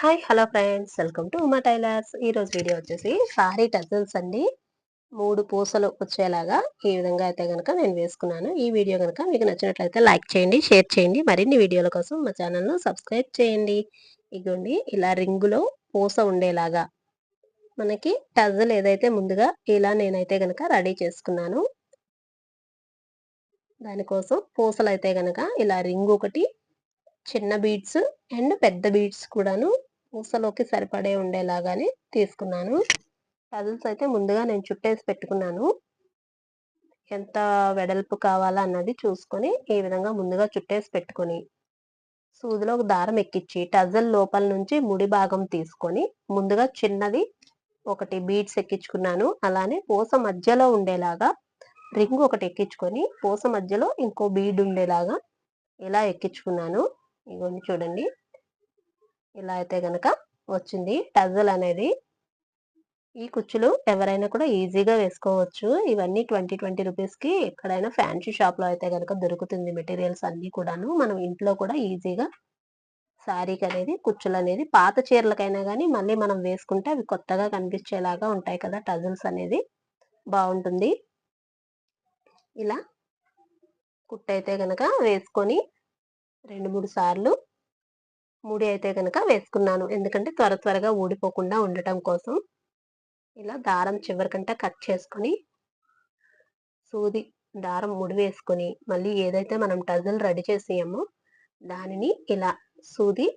Hi hello friends, welcome to Uma tailors. ఈరోజు video వచ్చేసి sorry tassels అండి. 3 పూసలు వచ్చేలాగా ఈ విధంగా అయితే కనుక నేను వేసుకున్నాను. ఈ వీడియో కనుక మీకు నచ్చినట్లయితే లైక్ చేయండి, షేర్ చేయండి. మరిన్ని వీడియోల కోసం మా ఛానల్ను సబ్స్క్రైబ్ చేయండి. ఇగోండి ఇలా రింగులో పూస ఉండేలాగా మనకి టజల్ ఏదైతే ముందుగా ఇలా నేనైతే కనుక రెడీ చేసుకున్నాను. దానికోసం పూసలు అయితే కనుక ఇలా రింగ్ ఒకటి, చిన్న బీడ్స్ అండ్ పెద్ద బీడ్స్ కూడాను పూసలోకి సరిపడే ఉండేలాగానే తీసుకున్నాను. టజల్స్ అయితే ముందుగా నేను చుట్టేసి పెట్టుకున్నాను. ఎంత వెడల్పు కావాలా అన్నది చూసుకొని ఈ విధంగా ముందుగా చుట్టేసి పెట్టుకొని సూదిలో ఒక దారం ఎక్కించి టజల్ లోపల నుంచి ముడి భాగం తీసుకొని ముందుగా చిన్నది ఒకటి బీడ్స్ ఎక్కించుకున్నాను. అలానే పూస మధ్యలో ఉండేలాగా రింగ్ ఒకటి ఎక్కించుకొని పూస మధ్యలో ఇంకో బీడ్ ఉండేలాగా ఇలా ఎక్కించుకున్నాను. ఇవన్నీ చూడండి, ఇలా అయితే గనక వచ్చింది టజల్ అనేది. ఈ కుచ్చులు ఎవరైనా కూడా ఈజీగా వేసుకోవచ్చు. ఇవన్నీ 20 రూపీస్కి ఎక్కడైనా ఫ్యాన్సీ షాప్లో అయితే గనక దొరుకుతుంది. మెటీరియల్స్ అన్నీ కూడాను మనం ఇంట్లో కూడా ఈజీగా శారీకి అనేది కుచ్చులు అనేది పాత చీరలకైనా కానీ మళ్ళీ మనం వేసుకుంటే అవి కొత్తగా కనిపించేలాగా ఉంటాయి కదా. టజల్స్ అనేది బాగుంటుంది. ఇలా కుట్టయితే గనక వేసుకొని 2-3 సార్లు ముడి అయితే కనుక వేసుకున్నాను. ఎందుకంటే త్వరగా ఊడిపోకుండా ఉండటం కోసం. ఇలా దారం చివరికంటే కట్ చేసుకొని సూది దారం ముడి వేసుకొని మళ్ళీ ఏదైతే మనం టజల్ రెడీ చేసామో దానిని ఇలా సూది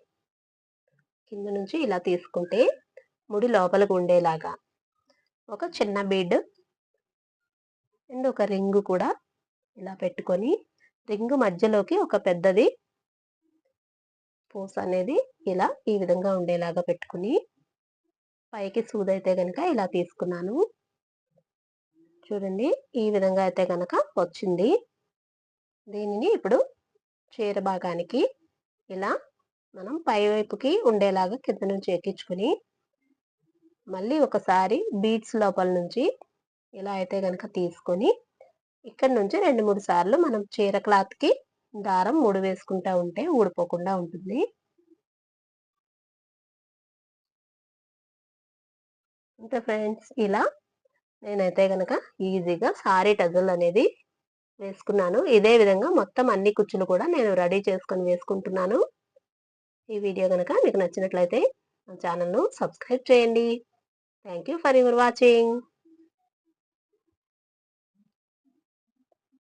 కింద నుంచి ఇలా తీసుకుంటే ముడి లోపలికి ఉండేలాగా ఒక చిన్న బీడ్ అండ్ ఒక రింగు కూడా ఇలా పెట్టుకొని రింగు మధ్యలోకి ఒక పెద్దది పూస అనేది ఇలా ఈ విధంగా ఉండేలాగా పెట్టుకుని పైకి సూదైతే గనక ఇలా తీసుకున్నాను. చూడండి, ఈ విధంగా అయితే గనక వచ్చింది. దీనిని ఇప్పుడు చీర భాగానికి ఇలా మనం పై వైపుకి ఉండేలాగా కింద నుంచి ఎక్కించుకుని మళ్ళీ ఒకసారి బీడ్స్ లోపల నుంచి ఇలా అయితే గనక తీసుకొని ఇక్కడ నుంచి 2-3 సార్లు మనం చీర క్లాత్కి దారం ముడి వేసుకుంటా ఉంటే ఊడిపోకుండా ఉంటుంది. ఇంకా ఫ్రెండ్స్, ఇలా నేనైతే గనక ఈజీగా సారీ టజల్ అనేది వేసుకున్నాను. ఇదే విధంగా మొత్తం అన్ని కుచ్చులు కూడా నేను రెడీ చేసుకొని వేసుకుంటున్నాను. ఈ వీడియో గనక మీకు నచ్చినట్లయితే నా ఛానల్ను సబ్స్క్రైబ్ చేయండి. Thank you for your watching.